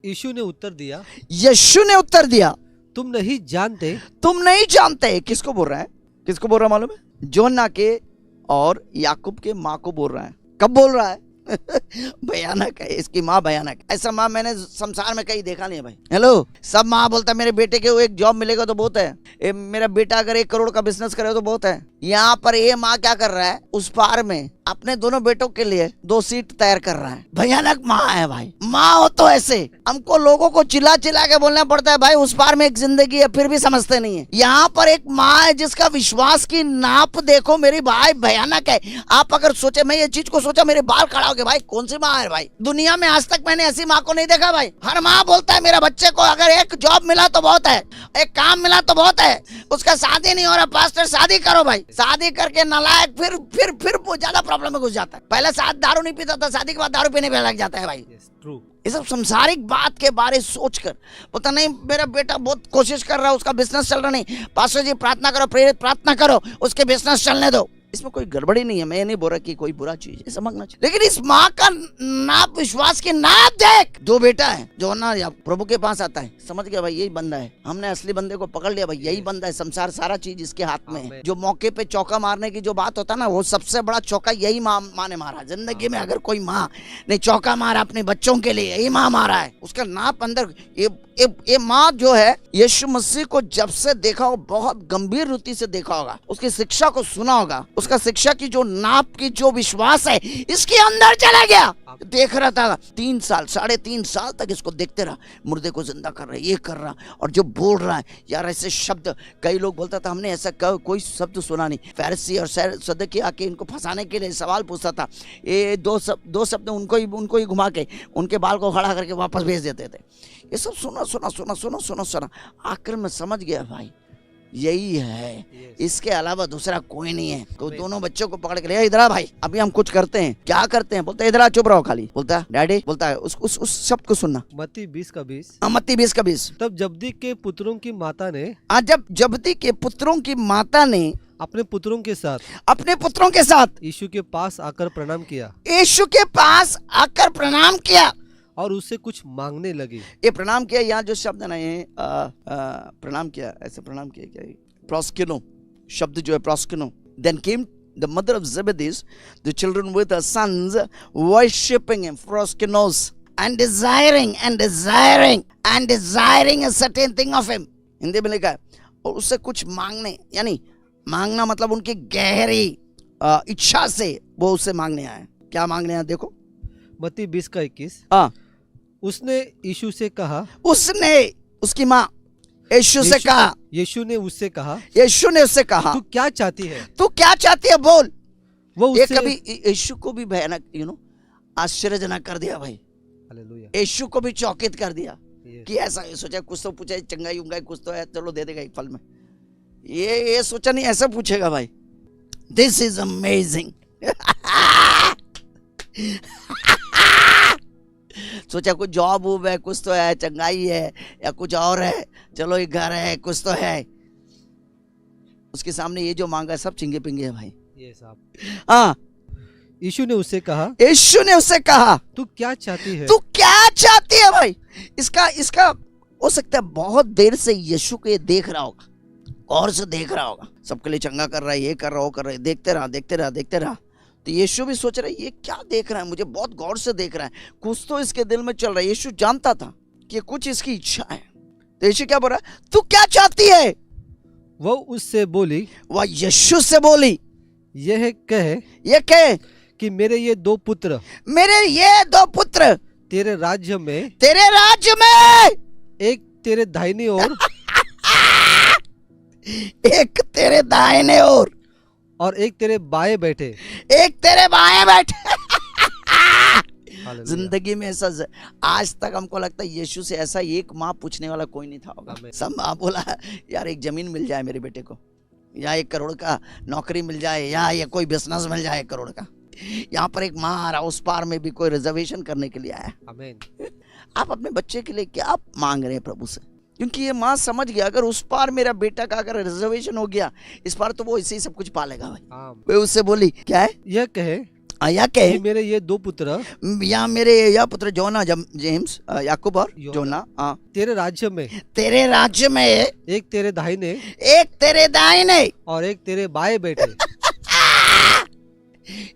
यीशु ने उत्तर दिया, यीशु ने उत्तर दिया, तुम नहीं जानते। तुम नहीं जानते। किसको बोल रहा है? किसको बोल रहा है मालूम है? जोना के और याकूब के माँ को बोल रहा है। कब बोल रहा है? भयानक है, इसकी माँ भयानक है। ऐसा माँ मैंने संसार में कहीं देखा नहीं है भाई। हेलो, सब माँ बोलता है मेरे बेटे के एक जॉब मिलेगा तो बहुत है, मेरा बेटा अगर 1 करोड़ का बिजनेस करे तो बहुत है। यहाँ पर ये माँ क्या कर रहा है? उस पार में अपने दोनों बेटों के लिए 2 सीट तैयार कर रहा है। भयानक माँ है भाई। माँ हो तो ऐसे हमको लोगों को चिल्ला चिल्ला के बोलना पड़ता है भाई, उस पार में एक जिंदगी है, फिर भी समझते नहीं है। यहाँ पर एक माँ है जिसका विश्वास की नाप देखो मेरी भाई, भयानक है। आप अगर सोचे, मैं ये चीज को सोचा मेरे बाल खड़ा हो गए भाई, कौन सी माँ है भाई? दुनिया में आज तक मैंने ऐसी माँ को नहीं देखा भाई। हर माँ बोलता है मेरे बच्चे को अगर एक जॉब मिला तो बहुत है, एक काम मिला तो बहुत है, उसका शादी नहीं हो रहा, पास्टर शादी करो भाई। शादी करके नालायक फिर वो ज्यादा प्रॉब्लम में घुस जाता है। पहले साथ दारू नहीं पीता था, शादी के बाद दारू पीने पे लग जाता है भाई। ट्रू। ये सब संसारिक बात के बारे सोचकर, पता नहीं मेरा बेटा बहुत कोशिश कर रहा है, उसका बिजनेस चल रहा नहीं, पास्टर जी प्रार्थना करो, प्रेरित प्रार्थना करो, उसके बिजनेस चलने दो। इसमें कोई गड़बड़ी नहीं है, मैं ये नहीं बोल रहा कि कोई बुरा चीज है, समझना चाहिए। लेकिन इस माँ का नाप, विश्वास की नाप देख। 2 बेटा है जो ना प्रभु के पास आता है, समझ गया भाई यही बंदा है, हमने असली बंदे को पकड़ लिया भाई, यही बंदा है। संसार सारा चीज इसके हाथ में है। जो मौके पे चौका मारने की जो बात होता है ना, वो सबसे बड़ा चौका यही माँ ने मारा जिंदगी में। अगर कोई माँ ने चौका मारा अपने बच्चों के लिए, यही माँ मारा है। उसका नाप अंदर, ये माँ जो है यीशु मसीह को जब से देखा हो, बहुत गंभीर रीति से देखा होगा, उसकी शिक्षा को सुना होगा, उसका शिक्षा की जो नाप की जो विश्वास है इसके अंदर चला गया। देख रहा था 3 साल, 3.5 साल तक इसको देखते रहा, मुर्दे को जिंदा कर रहा है, ये कर रहा, और जो बोल रहा है यार ऐसे शब्द, कई लोग बोलता था हमने ऐसा कोई शब्द सुना नहीं। फरीसी और सदूकी आके इनको फंसाने के लिए सवाल पूछता था, ये 2 शब्द उनको ही घुमा के उनके बाल को खड़ा करके वापस भेज देते थे। ये सब सुना आखिर में समझ गया भाई यही है, इसके अलावा दूसरा कोई नहीं है। तो दोनों बच्चों को पकड़ के ले इधर आ भाई, अभी हम कुछ करते हैं। क्या करते हैं? बोलते इधर आ, चुप रहो खाली। बोलता है डैडी, बोलता है उस शब्द को सुनना। मत्ती 20:20। मत्ती 20:20। तब जब्दी के पुत्रों की माता ने, जब जब्दी के पुत्रों की माता ने अपने पुत्रों के साथ यीशु के पास आकर प्रणाम किया, यीशु के पास आकर प्रणाम किया और उससे कुछ मांगने लगी। ये प्रणाम किया, यहाँ जो शब्द है ना, ये प्रणाम किया, ऐसे प्रणाम किया क्या? प्रोस्किनो शब्द जो है, प्रोस्किनो। Then came the mother of Zebedee's, the children with her sons worshipping him, प्रोस्किनोस, and desiring a certain thing of him. Hindi में लिखा है, और उससे कुछ मांगने, यानी मांगना मतलब उनकी गहरी इच्छा से वो उससे मांगने आए। क्या मांगने आए देखो, मत्ती 20:21। उसने यीशु से कहा, उसकी माँ यीशु से कहा, यीशु ने उससे कहा, तू क्या चाहती है बोल। वो ये कभी यीशु को भी भयानक आश्चर्यजनक कर दिया भाई। हालेलुया। यीशु को भी चौकित कर दिया कि ऐसा सोचा, कुछ तो पूछा, चंगाई उंगाई कुछ तो है, चलो दे देगा एक फल में। ये सोचा नहीं, ऐसा पूछेगा भाई। This is amazing. सोचा कुछ जॉब वूब है, कुछ तो है, चंगाई है या कुछ और है, चलो एक घर है, कुछ तो है। उसके सामने ये जो मांगा सब चिंगे पिंगे है भाई। ये साहब। यीशु ने उससे कहा, तू क्या चाहती है भाई। इसका हो सकता है बहुत देर से यीशु को ये देख रहा होगा, और से देख रहा होगा, सबके लिए चंगा कर रहा है, ये कर रहा, वो कर रहा है, देखते रहा। तो यीशु भी सोच रहा है ये क्या देख रहा है, मुझे बहुत गौर से देख रहा है, कुछ तो इसके दिल में चल रहा है। यीशु जानता था कि कुछ इसकी इच्छा है। तो यीशु क्या बोल रहा है, तू क्या चाहती है? वह यीशु से बोली, यह कहे कि मेरे ये 2 पुत्र तेरे राज्य में एक तेरे दाहिनी ओर एक तेरे दाहिने ओर और एक तेरे बाएं बैठे। जिंदगी में ऐसा आज तक हमको लगता है यीशु से ऐसा एक माँ पूछने वाला कोई नहीं था होगा। सब माँ बोला यार एक जमीन मिल जाए मेरे बेटे को, या 1 करोड़ का नौकरी मिल जाए, या ये कोई बिजनेस मिल जाए 1 करोड़ का। यहाँ पर एक माँ आ रहा, उस पार में भी कोई रिजर्वेशन करने के लिए आया। आमीन। आप अपने बच्चे के लिए क्या मांग रहे हैं प्रभु से? क्योंकि ये माँ समझ गया अगर उस पार मेरा बेटा का अगर रिजर्वेशन हो गया, इस पार तो वो इसे ही सब कुछ पालेगा भाई। वे उससे बोली क्या है? यह कहे आया के मेरे ये दो पुत्र या मेरे यह पुत्र जोना जेम्स याकूब और जोना तेरे राज्य में एक तेरे दाहिने और एक तेरे बाएं बैठे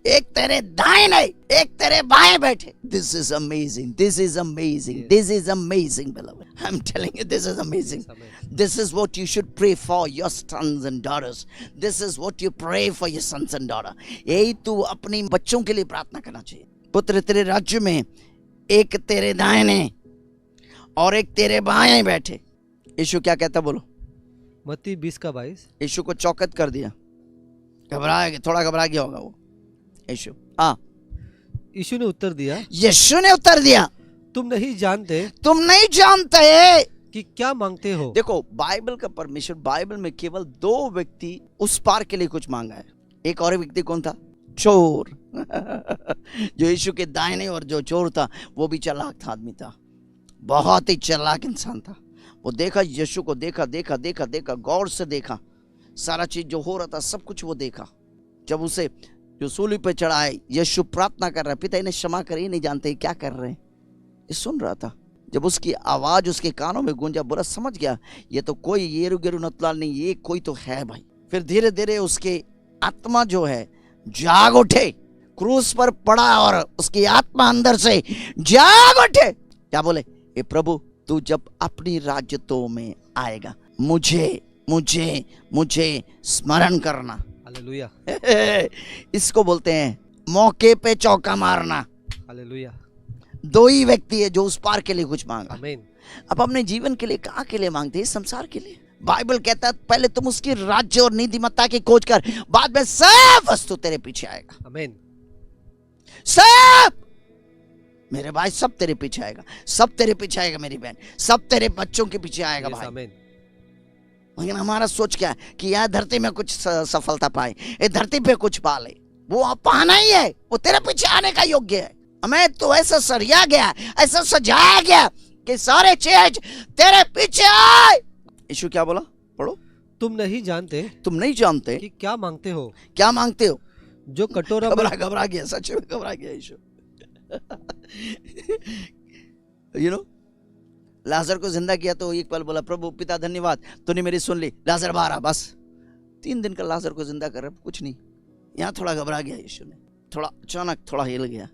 एक तेरे दाहिने एक तेरे बाएं बैठे. This is amazing. This is amazing. Yes. This is amazing, beloved. I'm telling you, this is amazing. This is what you should pray for your sons and daughters. This is what you pray for your sons and daughters. यही तू अपनी बच्चों के लिए प्रार्थना करना चाहिए. पुत्र तेरे राज्य में एक तेरे दाहिने और एक तेरे बाएं बैठे. यीशु क्या कहता बोलो? मत्ती 20:22. यीशु को चौकत कर दिया. थोड़ा घबरा गया होगा वो. यीशु ने उत्तर दिया, तुम नहीं जानते कि क्या मांगते हो. देखो, बाइबल का परमेश्वर, बाइबल में केवल 2 व्यक्ति उस पार के लिए कुछ मांगा है. एक और व्यक्ति कौन था? चोर. जो यीशु के दाहिने और जो चोर था वो भी चालाक था, आदमी था, बहुत ही चालाक इंसान था. वो देखा, यीशु को देखा, गौर से देखा, सारा चीज जो हो रहा था सब कुछ वो देखा. जब उसे जो सूली पे चढ़ाए, यीशु प्रार्थना कर रहा है, पिता इन्हें क्षमा करे, ये नहीं जानते क्या कर रहे हैं. ये सुन रहा था. जब उसकी आवाज उसके कानों में गूंजा, बुरा समझ गया ये तो कोई येरू गेरू नतलाल नहीं, ये कोई तो है भाई. फिर धीरे धीरे उसके आत्मा जो है जाग उठे, क्रूस पर पड़ा और उसकी आत्मा अंदर से जाग उठे. क्या बोले? ए प्रभु, तू जब अपनी राज्यत्व में आएगा मुझे स्मरण करना. हालेलुया. इसको बोलते हैं मौके पे चौका मारना. हालेलुया. 2 ही व्यक्ति है जो उस पार के लिए कुछ मांगा. आमीन. अब अपने जीवन के लिए कहाँ के लिए मांगते हैं? संसार के लिए. बाइबल कहता है पहले तुम उसकी राज्य और नीतिमत्ता की खोज कर, बाद में सब वस्तु तेरे पीछे आएगा. आमीन. सब मेरे भाई, सब तेरे पीछे आएगा. सब तेरे पीछे आएगा मेरी बहन. सब तेरे बच्चों के पीछे आएगा भाई. आमीन. लेकिन हमारा सोच क्या है कि यह धरती में कुछ सफलता पाए, ये धरती पे कुछ पाले, वो पाना ही है, वो तेरे पीछे आने का योग्य है. हमें तो ऐसा सरिया गया, ऐसा सजाया गया कि सारे चीज तेरे पीछे आए. यीशु क्या बोला? पढ़ो. तुम नहीं जानते कि क्या मांगते हो. जो कटोरा. घबरा गया, सच में घबरा गया यीशु. लाजर को जिंदा किया तो एक पल बोला, प्रभु पिता धन्यवाद, तूने मेरी सुन ली, लाजर बाहर आ. बस 3 दिन का लाजर को जिंदा कर रहा, कुछ नहीं. यहाँ थोड़ा घबरा गया यीशु ने, थोड़ा अचानक थोड़ा हिल गया.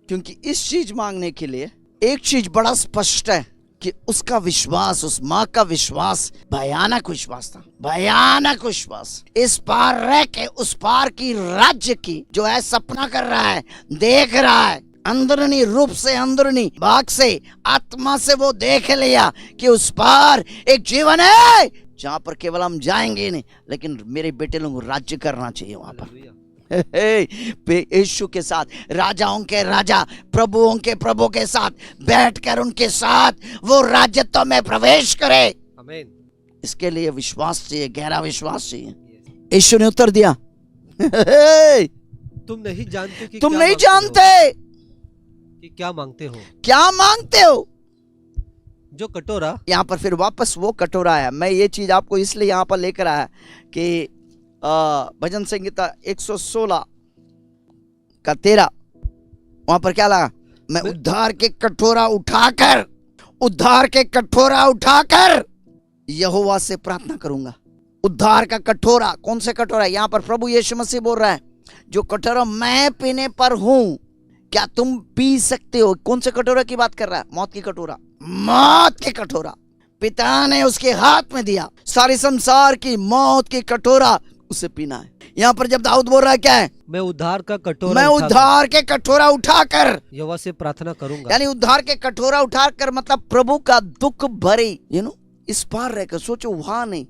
क्योंकि इस चीज मांगने के लिए एक चीज बड़ा स्पष्ट है कि उसका विश्वास, उस माँ का विश्वास भयानक विश्वास था. भयानक विश्वास. इस पार रह के उस पार की राज्य की जो है सपना कर रहा है, देख रहा है. अंदरूनी रूप से, अंदरूनी भाग से, आत्मा से वो देख लिया कि उस पार एक जीवन है जहाँ पर केवल हम जाएंगे नहीं, लेकिन मेरे बेटे लोग राज्य करना चाहिए वहां पर. यीशु के साथ, राजाओं के राजा, प्रभुओं के प्रभु के साथ बैठकर उनके साथ वो राज्यत्व में प्रवेश करे. आमीन. इसके लिए विश्वास चाहिए, गहरा विश्वास चाहिए. यीशु ने उत्तर दिया, तुम नहीं जानते कि क्या मांगते हो. जो कटोरा. यहाँ पर फिर वापस वो कटोरा आया. मैं ये चीज आपको इसलिए यहाँ पर लेकर आया कि भजन संहिता 116 का 13 वहां पर क्या लगा? मैं उद्धार के कटोरा उठाकर यहोवा से प्रार्थना करूंगा. उद्धार का कटोरा. कौन से कटोरा? यहाँ पर प्रभु यीशु मसीह बोल रहा है, जो कटोरा मैं पीने पर हूं, क्या तुम पी सकते हो? कौन से कटोरा की बात कर रहा है? मौत की कटोरा. मौत की कटोरा पिता ने उसके हाथ में दिया. सारे संसार की मौत की कटोरा उसे पीना है. यहाँ पर जब दाऊद बोल रहा है क्या है? मैं उद्धार के कटोरा उठाकर यहोवा से प्रार्थना करूंगा. यानी उद्धार के कटोरा उठाकर मतलब प्रभु का दुख भरे इस पार रहकर. सोचो, वहां नहीं,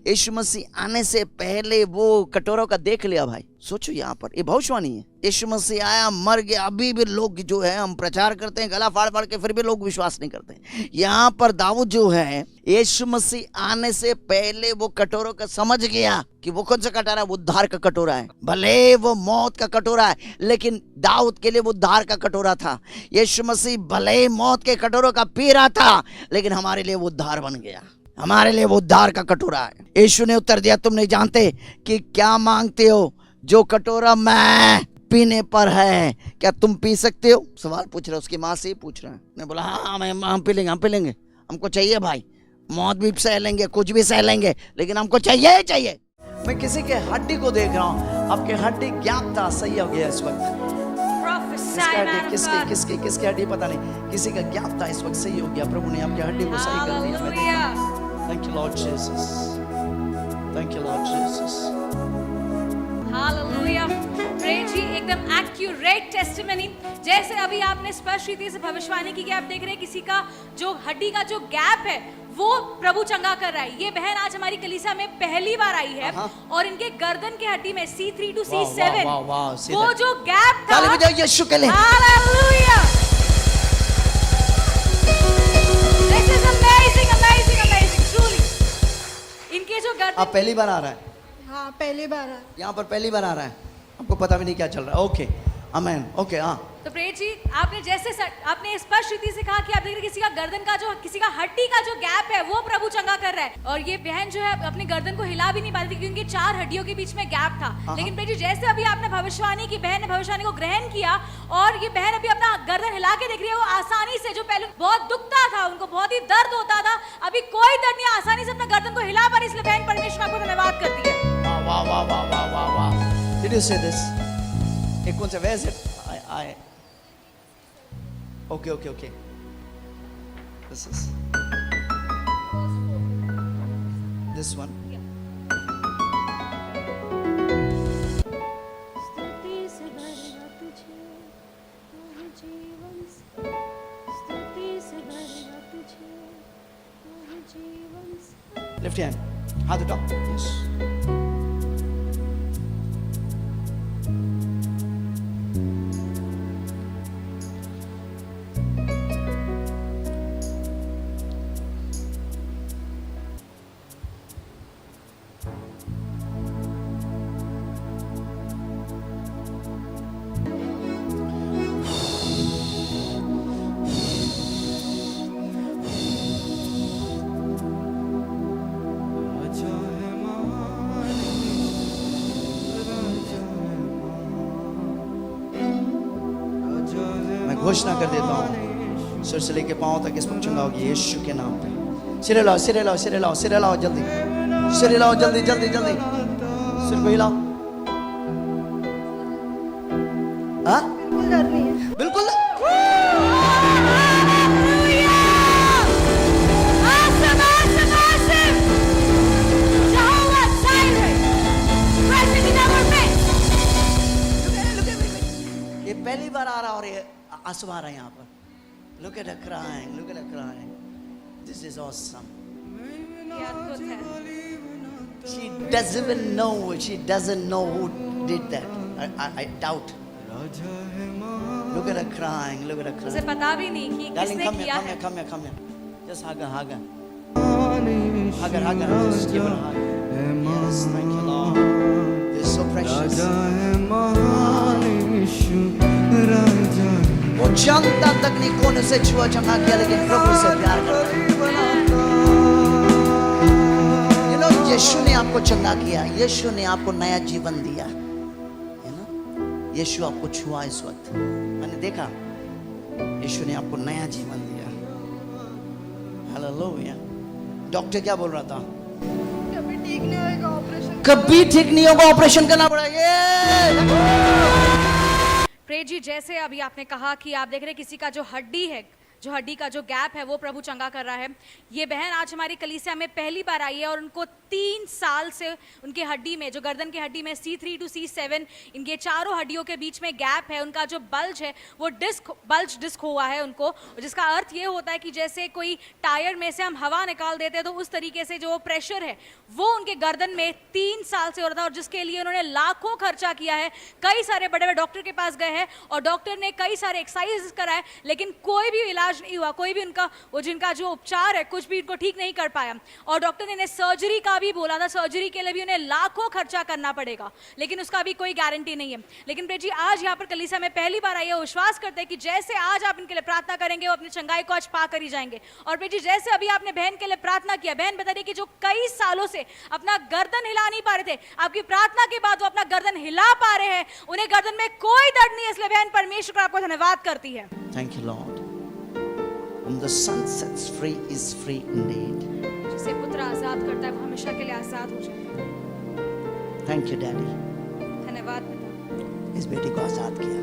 यीशु मसीह आने से पहले वो कटोरों का देख लिया भाई. सोचो, यहाँ पर ये भविष्यवाणी है. यीशु मसीह आया, मर गया. अभी भी लोग जो है, हम प्रचार करते हैं गला फाड़ फाड़ के, फिर भी लोग विश्वास नहीं करते. यहाँ पर दाऊद जो है, यीशु मसीह आने से पहले वो कटोरों का समझ गया कि वो कौन सा कटोरा है? वो उद्धार का कटोरा है. भले वो मौत का कटोरा है, लेकिन दाऊद के लिए वो उद्धार का कटोरा था. यीशु मसीह भले मौत के कटोरों का पी रहा था, लेकिन हमारे लिए वो उद्धार बन गया. हमारे लिए वो उद्धार का कटोरा है. यीशु ने उत्तर दिया, तुम नहीं जानते कि क्या मांगते हो. जो कटोरा मैं पीने पर है, क्या तुम पी सकते हो? सवाल पूछ रहा है, उसकी माँ से ही पूछ रहा है। ने बोला हाँ हम पी लेंगे, हम पी लेंगे, हमको चाहिए भाई, मौत भी सह लेंगे, कुछ भी सह लेंगे, लेकिन हमको चाहिए ही चाहिए। मैं किसी के हड्डी को देख रहा हूँ, आपके हड्डी ज्ञात था, सही हो गया इस वक्त। किसकी हड्डी पता नहीं, किसी का ज्ञात था, इस वक्त सही हो गया। प्रभु ने आपकी हड्डी को सही कर दिया। Thank you Lord Jesus, thank you Lord Jesus. Hallelujah. Praise जी, एकदम एक्यूरेट टेस्टिमनी। जैसे अभी आपने स्पष्ट रीति से भविष्यवाणी की कि आप देख रहे हैं किसी का जो हड्डी का जो गैप है वो प्रभु चंगा कर रहा है। ये बहन आज हमारी कलीसिया में पहली बार आई है और इनके गर्दन के हड्डी में C3 to C7 वो जो गैप था, यीशु के लिए hallelujah. This is amazing, amazing, amazing, truly। इनके जो गर्दन, आप पहली बार आ रहा है? हाँ पहली बार है। यहाँ पर पहली बार आ रहा है, आपको पता भी नहीं क्या चल रहा है। ओके आमेन, ओके। हाँ तो प्रेज जी, आपने जैसे आपने स्पष्ट रीति से कहा कि आप देख रहे किसी का गर्दन का जो, किसी का हड्डी का जो गैप है वो प्रभु चंगा कर रहा है। और ये बहन जो है अपनी गर्दन को हिला भी नहीं पाती थी क्योंकि 4 हड्डियों के बीच में गैप था। लेकिन प्रेज जी, जैसे अभी आपने भविष्यवाणी की, बहन ने भविष्यवाणी को ग्रहण किया और ये बहन अभी अपना गर्दन हिला के देख रही है, वो आसानी से, जो पहले बहुत दुखता था, उनको बहुत ही दर्द होता था, अभी कोई दर्द नहीं, आसानी से अपना गर्दन को हिला पा रही। इसलिए बहन परमेश्वर आपको धन्यवाद करती है। वाह वाह वाह वाह वाह वाह। Did you say this? एक कौन सा? Where is it? I Okay. This is this one. Left hand. हाथ उठाओ. Yes. घोषणा कर देता हूँ, सिर से लेके पांव तक इस पर चंगा होगी यीशु के नाम पे। सिरे लाओ, सिरे लाओ, सिरे लाओ, सिरे लाओ, जल्दी सिरे लाओ, जल्दी जल्दी जल्दी, सिर को हिलाओ। हाँ बिल्कुल डर नहीं है। बिल्कुल। ये पहली बार आ रहा और ये आंसू आ रहा है यहाँ पर। Look at her crying, look at her crying. This is awesome. She doesn't know who did that. I doubt. Look at her crying, look at her crying. उसे पता भी नहीं कि Darling, किसने किया है। come here. Just hug her. Just give her a hug. Yes, thank you, Lord. You're so precious. वो जानता तक नहीं कौन उसे छुआ चंगा किया, लेकिन प्रभु से प्यार करता है। यीशु ने आपको चंगा किया, यीशु ने आपको नया जीवन दिया, है ना? यीशु आपको छुआ इस वक्त, मैंने देखा, यीशु ने आपको नया जीवन दिया। हालेलुया। डॉक्टर क्या बोल रहा था? कभी ठीक नहीं होगा ऑपरेशन, कभी ठीक नहीं होगा, ऑपरेशन करना पड़ेगा। प्रेज जी, जैसे अभी आपने कहा कि आप देख रहे हैं किसी का जो हड्डी है, जो हड्डी का जो गैप है वो प्रभु चंगा कर रहा है। ये बहन आज हमारी कलीसिया में पहली बार आई है और उनको 3 साल से उनके हड्डी में, जो गर्दन की हड्डी में C3 to C7, इनके चारों हड्डियों के बीच में गैप है। उनका जो बल्ज है वो डिस्क हुआ है उनको, जिसका अर्थ ये होता है कि जैसे कोई टायर में से हम हवा निकाल देते हैं तो उस तरीके से जो प्रेशर है वो उनके गर्दन में 3 साल से हो रहा था, और जिसके लिए उन्होंने लाखों खर्चा किया है। कई सारे बड़े बड़े डॉक्टर के पास गए हैं और डॉक्टर ने कई सारे एक्सरसाइज कराए, लेकिन कोई भी इलाज इलाज नहीं हुआ, कोई भी उनका वो जिनका जो उपचार है कुछ भी उनको ठीक नहीं कर पाया, और डॉक्टर ने इन्हें सर्जरी का भी बोला था, सर्जरी के लिए भी उन्हें लाखों खर्चा करना पड़ेगा, लेकिन उसका भी कोई गारंटी नहीं है। लेकिन प्रिय जी आज यहाँ पर कलीसिया में पहली बार आई है, विश्वास करते हैं कि जैसे आज आप इनके लिए प्रार्थना करेंगे वो अपनी चंगाई को आज पा कर ही जाएंगे। और प्रिय जी जैसे अभी आपने बहन के लिए प्रार्थना किया, बहन बता रही कि जो कई सालों से अपना गर्दन हिला नहीं पा रहे थे, आपकी प्रार्थना के बाद वो अपना गर्दन हिला पा रहे हैं, उन्हें गर्दन में कोई दर्द नहीं है, इसलिए बहन परमेश्वर को आपको धन्यवाद करती है। Thank you, Lord. Whom the Son sets free is free indeed. जिसे पुत्र आजाद करता है वो हमेशा के लिए आजाद हो जाता है। Thank you, Daddy. धन्यवाद पिता। इस बेटी को आजाद किया।